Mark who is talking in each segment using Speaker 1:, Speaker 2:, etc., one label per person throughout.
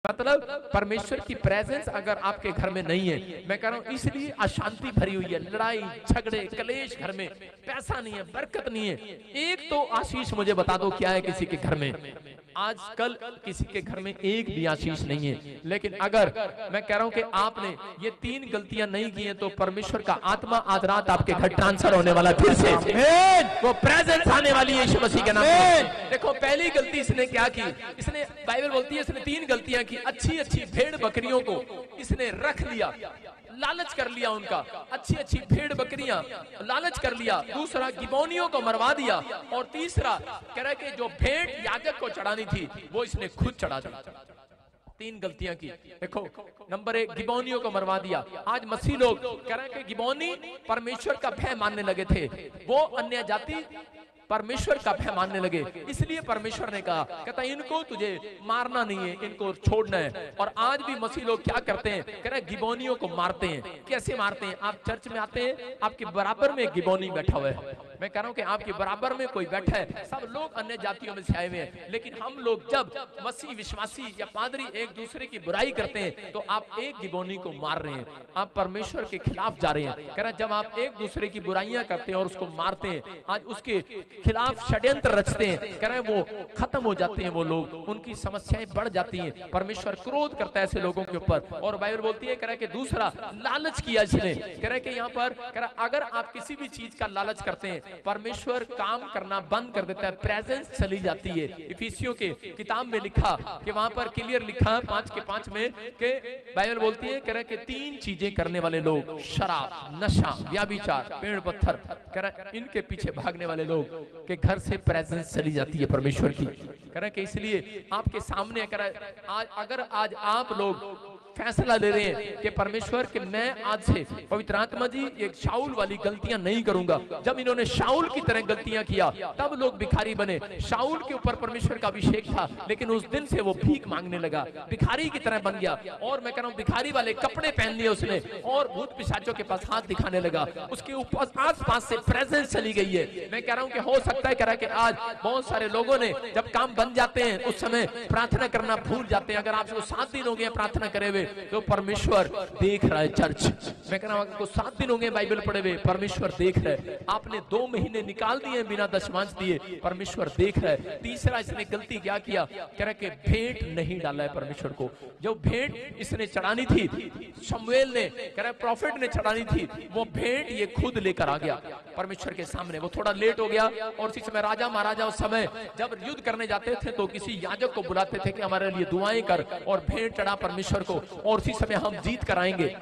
Speaker 1: मतलब परमेश्वर की प्रेजेंस अगर आपके घर में नहीं है, मैं कह रहा हूं इसलिए अशांति भरी हुई है, लड़ाई झगड़े कलेश घर में, पैसा नहीं है, बरकत नहीं है। एक तो आशीष मुझे बता दो क्या है किसी के घर में? आजकल किसी के घर में एक भी आशीष नहीं है। लेकिन अगर मैं कह रहा हूं कि आपने ये 3 गलतियां नहीं की हैं तो परमेश्वर का आत्मा आज रात आपके घर ट्रांसफर होने वाला फिर से, वो प्रेजेंस आने वाली है यीशु मसीह के नाम में। देखो पहली गलती इसने क्या की, इसने बाइबल बोलती है इसने 3 गलतियां की। अच्छी अच्छी भेड़ बकरियों को इसने रख लिया, लालच कर लिया उनका, अच्छी अच्छी भेड़ बकरियां लालच कर लिया। दूसरा गिबोनियों को मरवा दिया। और तीसरा कह रहा है कि जो भेड़ याजक को चढ़ानी थी वो इसने खुद चढ़ा दी। 3 गलतियां की। देखो नंबर 1 गिबोनियों को मरवा दिया। आज मसीह लोग कह रहे हैं कि गिबोनी परमेश्वर का भय मानने लगे थे, वो अन्य जाति परमेश्वर का भय मानने लगे, इसलिए परमेश्वर ने कहा कहता इनको तुझे मारना नहीं है, इनको छोड़ना है। और आज भी मसीह लोग क्या करते हैं, कह रहे गिबोनियों को मारते हैं। कैसे मारते हैं? आप चर्च में आते हैं, आपके बराबर में गिबोनी बैठा हुआ है, मैं कह रहा हूं कि आपके बराबर में कोई बैठा है, सब लोग अन्य जातियों में से आए हुए हैं, लेकिन हम लोग जब मसीह विश्वासी या पादरी एक दूसरे की बुराई करते हैं तो आप एक गिबोनी को मार रहे हैं, आप परमेश्वर के खिलाफ जा रहे हैं। कह रहा जब आप एक दूसरे की बुराइयां करते हैं और उसको मारते हैं, आज उसके खिलाफ षड्यंत्र रचते हैं, कह रहे वो खत्म हो जाते हैं, वो लोग उनकी समस्याएं बढ़ जाती हैं, परमेश्वर क्रोध करता है ऐसे लोगों के ऊपर। और बाइबल बोलती है कह रहा कि दूसरा लालच किया इसने, कह रहा कि यहाँ पर कह रहा अगर आप किसी भी चीज का लालच करते हैं परमेश्वर काम करना बंद कर देता है, प्रेजेंस चली जाती है। इफिसियों के किताब में लिखा कि वहां पर क्लियर लिखा 5 के 5 में कि बाइबल बोलती है कह रहा कि 3 चीजें करने वाले लोग, शराब, नशा, व्यभिचार, पेड़ पत्थर, कह रहा इनके पीछे भागने वाले लोग के घर से प्रेजेंस चली जाती है परमेश्वर की। कह रहा कि इसलिए आपके सामने कह रहा आज अगर आज आप लोग फैसला ले रहे हैं कि परमेश्वर के मैं आज से पवित्र आत्मा जी एक शाऊल वाली गलतियां नहीं करूंगा। जब इन्होंने शाऊल की तरह गलतियां किया तब लोग भिखारी बने। शाऊल के ऊपर परमेश्वर का अभिषेक था, लेकिन उस दिन से वो भीख मांगने लगा, भिखारी की तरह बन गया। और मैं कह रहा हूं भिखारी वाले कपड़े पहन लिए उसने और भूत पिशाचों के पास हाथ दिखाने लगा, उसके ऊपर आस पास से प्रेजेंस चली गई है। मैं कह रहा हूं कि हो सकता है कह रहा कि आज बहुत सारे लोगों ने जब काम बन जाते हैं उस समय प्रार्थना करना भूल जाते हैं। अगर आपको 7 दिन हो गए प्रार्थना करे हुए तो परमेश्वर देख रहा है। चर्च मैं कह रहा हूं आपको 7 दिन हो गए बाइबल पढ़े हुए, परमेश्वर देख रहा है। आपने 2 महीने निकाल दिए बिना दशमांश दिए, परमेश्वर देख रहा है। तीसरा इसने गलती क्या किया, कह रहा कि भेंट नहीं डाला है परमेश्वर को। जो भेंट इसने चढ़ानी थी, शमूएल ने कह रहा प्रॉफिट ने चढ़ानी थी, वो भेंट ये खुद लेकर आ गया परमेश्वर के सामने। वो थोड़ा लेट हो गया और उसी समय राजा महाराजा उस समय जब युद्ध करने जाते थे तो किसी याजक को बुलाते थे कि हमारे लिए दुआएं कर और भेंट चढ़ा परमेश्वर को और उसी समय हम जीत कराएंगे।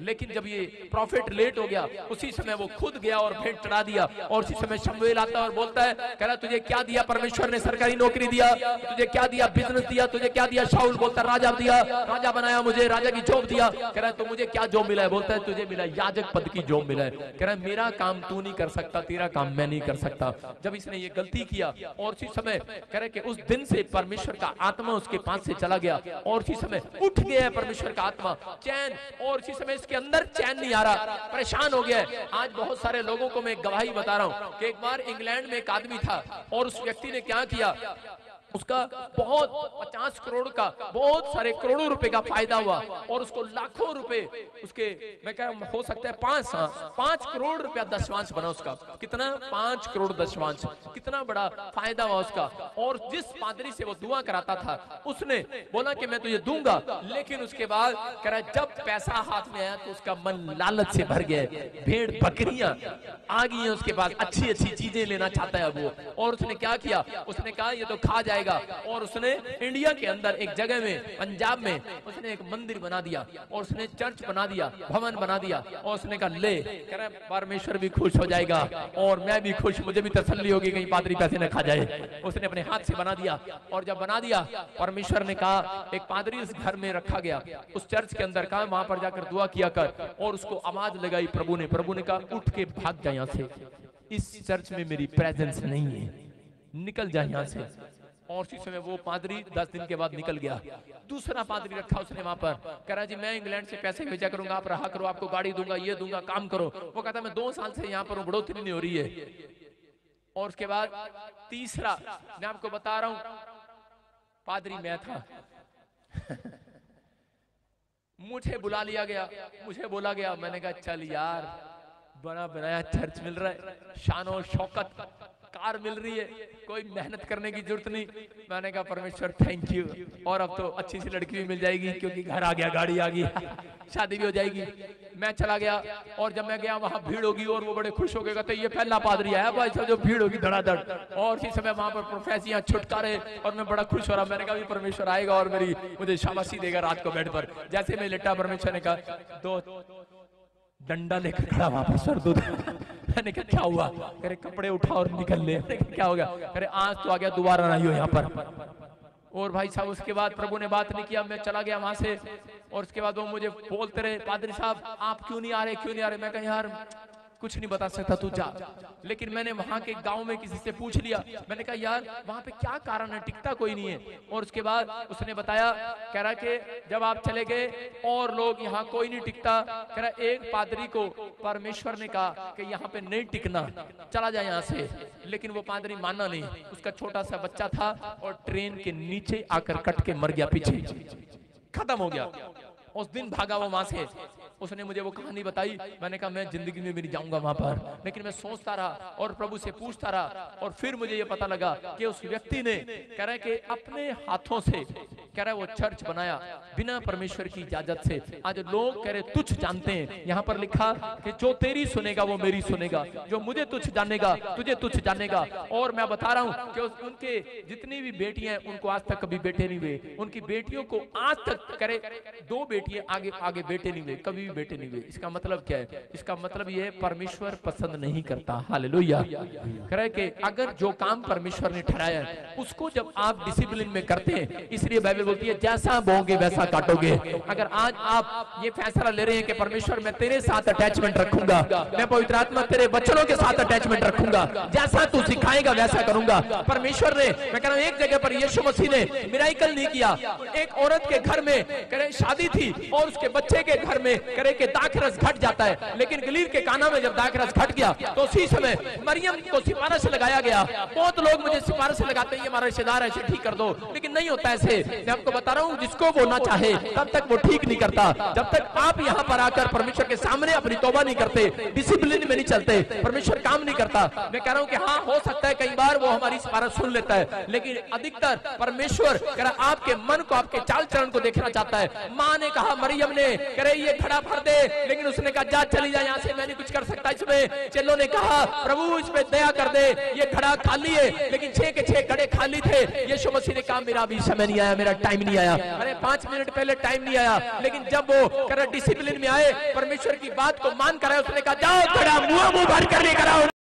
Speaker 1: लेकिन जब ये प्रॉफिट लेट हो गया उसी समय वो खुद गया और भेंट चढ़ा दिया। और उसी समय शमूएल आता है और बोलता है कह रहा तुझे क्या दिया परमेश्वर ने, सरकारी नौकरी दिया, तुझे क्या दिया, बिजनेस दिया, तुझे क्या दिया? शाऊल बोलता राजा दिया, राजा बनाया मुझे, राजा की जॉब दिया। कह रहा तो मुझे क्या जॉब मिला है? बोलता है तुझे मिला याजक पद की जॉब मिला है। कह रहा मेरा काम तू नहीं कर सकता, तेरा काम मैं नहीं कर सकता। जब इसने ये गलती किया और उसी समय कह रहे कि उस दिन से परमेश्वर का आत्मा उसके पास से चला गया और उसी समय उठ गया परमेश्वर का आत्मा, चैन। और उसी समय इसके अंदर चैन नहीं आ रहा, परेशान हो गया। आज बहुत सारे लोगों को मैं गवाही बता रहा हूं कि एक बार इंग्लैंड में एक आदमी था और उस व्यक्ति ने क्या किया, उसका बहुत 50 करोड़ का बहुत सारे करोड़ों रुपए का फायदा हुआ और उसको लाखों रुपए उसके मैं कह रहा हो सकता है 5 करोड़ रुपया दशमांश बना उसका। कितना? 5 करोड़ दशमांश, कितना बड़ा फायदा हुआ उसका। और जिस पादरी से वो दुआ कराता था उसने बोला कि मैं तुझे दूंगा, लेकिन उसके बाद कह रहा जब पैसा हाथ में आया तो उसका मन लालच से भर गया, भेड़ बकरियां आ गई है उसके पास, अच्छी अच्छी चीजें लेना चाहता है वो। और उसने क्या किया, उसने कहा ये तो खा जाएगा। और उसने इंडिया के अंदर एक जगह में पंजाब में उसने एक मंदिर बना दिया और उसने चर्च बना दिया, भवन बना दिया। और उसने कहा ले, कह रहा परमेश्वर भी खुश हो जाएगा और मैं भी खुश, मुझे भी तसल्ली होगी कहीं पादरी पैसे न खा जाए। उसने अपने हाथ से बना दिया और जब बना दिया परमेश्वर ने कहा एक पादरी उस घर में रखा गया, उस चर्च के अंदर कहा वहां पर जाकर दुआ किया कर। और उसको आवाज लगाई प्रभु ने कहा उठ के भाग जा यहाँ से, इस चर्च में मेरी प्रेजेंस नहीं है, निकल जा यहाँ से। और उसी समय वो पादरी 10 दिन के बाद निकल गया। दूसरा पादरी रखा उसने वहां पर, कह रहा जी मैं इंग्लैंड से पैसे भेजा करूंगा, आप रहा करो, आपको गाड़ी दूंगा, ये दूंगा, काम करो। वो कहता मैं 2 साल से यहाँ पर हूँ, बढ़ोतरी नहीं हो रही है। और उसके बाद तीसरा मैं आपको बता रहा हूं, पादरी मैं था मुझे बुला लिया गया, मुझे बोला गया। मैंने कहा चल यार, बना बनाया चर्च मिल रहा है, शानो शौकत कार मिल रही है, कोई मेहनत करने की जरूरत नहीं। मैंने कहा परमेश्वर थैंक यू, और अब तो अच्छी सी लड़की भी मिल जाएगी क्योंकि घर आ गया, गाड़ी आ गई, शादी भी हो जाएगी। मैं चला गया और जब मैं गया वहां भीड़ होगी और वो बड़े खुश हो गए, कहते ये पहला पादरी आया भाई साहब, जो भीड़ होगी धड़ाधड़। और इसी समय वहां पर प्रोफेसियां छुटकारे, और मैं बड़ा खुश हो रहा। मैंने कहा परमेश्वर आएगा और मेरी मुझे शाबाशी देगा रात को बेड पर। जैसे मैं लेटा, परमेश्वर ने कहा दो डंडा लेकर खड़ा वहां पर सर दूध। मैंने कहा क्या हुआ? अरे कपड़े उठा और निकल ले। क्या हो गया? अरे आज तो आ गया, दोबारा नहीं हो यहाँ पर। और भाई साहब उसके बाद प्रभु ने बात नहीं किया, मैं चला गया वहां से। और उसके बाद वो मुझे बोलते रहे, पादरी साहब आप क्यों नहीं आ रहे, क्यों नहीं आ रहे? मैं कहा यार कुछ नहीं बता सकता, तू जा। लेकिन मैंने वहां के गांव में किसी से पूछ लिया, मैंने कहा यार वहां पे क्या कारण है, टिकता कोई नहीं है। और उसके बाद उसने बताया, कह रहा कि जब आप चले गए और लोग यहाँ कोई नहीं टिकता, कह रहा एक पादरी को परमेश्वर ने कहा कि यहाँ पे नहीं टिकना, चला जाए यहाँ से। लेकिन वो पादरी माना नहीं, उसका छोटा सा बच्चा था और ट्रेन के नीचे आकर कट के मर गया, पीछे खत्म हो गया। उस दिन भागा वो वहां से। उसने मुझे वो कहानी बताई। मैंने कहा मैं जिंदगी में भी नहीं जाऊंगा वहां पर। लेकिन मैं सोचता रहा और प्रभु से पूछता रहा, और फिर मुझे ये पता लगा कि उस व्यक्ति ने कह रहा है कि अपने हाथों से कह रहा है वो चर्च बनाया बिना परमेश्वर की इजाजत से। आज लोग कह रहे तुच्छ जानते हैं, यहाँ पर लिखा कि जो तेरी सुनेगा वो मेरी सुनेगा, जो मुझे तुच्छ जानेगा तुझे तुच्छ जानेगा। और मैं बता रहा हूँ कि उनके जितनी भी बेटियां उनको आज तक कभी बेटे नहीं हुए, उनकी बेटियों को आज तक करे 2 बेटियां आगे आगे बेटे नहीं हुए, कभी बेटे नहीं हुए। इसका मतलब क्या है? इसका मतलब ये है परमेश्वर पसंद नहीं करता। हालेलुया। कह रहे कि अगर जो काम परमेश्वर ने ठहराया है उसको जब आप डिसिप्लिन में करते हैं, इसलिए बाइबल बोलती है जैसा बोओगे वैसा काटोगे। अगर आज आप ये फैसला ले रहे हैं कि परमेश्वर मैं तेरे साथ अटैचमेंट रखूंगा, मैं पवित्र आत्मा तेरे बच्चों के साथ अटैचमेंट रखूंगा, जैसा तू सिखाएगा वैसा करूंगा। परमेश्वर ने, मैं कह रहा हूं एक जगह पर यीशु मसीह ने मिराकल नहीं किया। एक औरत के घर में करे शादी थी और उसके बच्चे के घर में करे के दाखरस घट जाता है, लेकिन गलील के काना में जब दाखरस घट गया तो उसी समय मरियम को सिफारिश लगाया गया। बहुत लोग मुझे सिफारिश लगाते हैं, ये हमारा रिश्तेदार है, इसे ठीक कर दो, लेकिन नहीं होता ऐसे। मैं आपको बता रहा हूँ जिसको वो ना चाहे तब तक वो ठीक नहीं करता। जब तक आप यहाँ पर आकर परमेश्वर के सामने अपनी तौबा नहीं करते, डिसिप्लिन में नहीं चलते, परमेश्वर काम नहीं करता। मैं कह रहा हूँ कि हाँ हो सकता है कई बार वो हमारी सिफारिश सुन लेता है, लेकिन अधिकतर परमेश्वर कह रहा आपके मन को, आपके चाल चलन को देखना चाहता है। माँ ने कहा मरियम ने, कह रहे ये घड़ा भर दे, लेकिन उसने कहा जा चली जा यहाँ से, मैं नहीं कुछ कर सकता इसमें। चेलों ने कहा प्रभु इस पे दया कर दे, ये घड़ा खाली है, लेकिन 6 के 6 घड़े खाली थे। यीशु मसीह ने कहा मेरा अभी समय नहीं आया, मेरा टाइम नहीं आया। अरे 5 मिनट पहले टाइम नहीं आया, लेकिन जब वो डिसिप्लिन में आए, परमेश्वर की बात को मान कर आए, उसने कहा जाओ घड़ा मुंह भर कर लेकर आओ।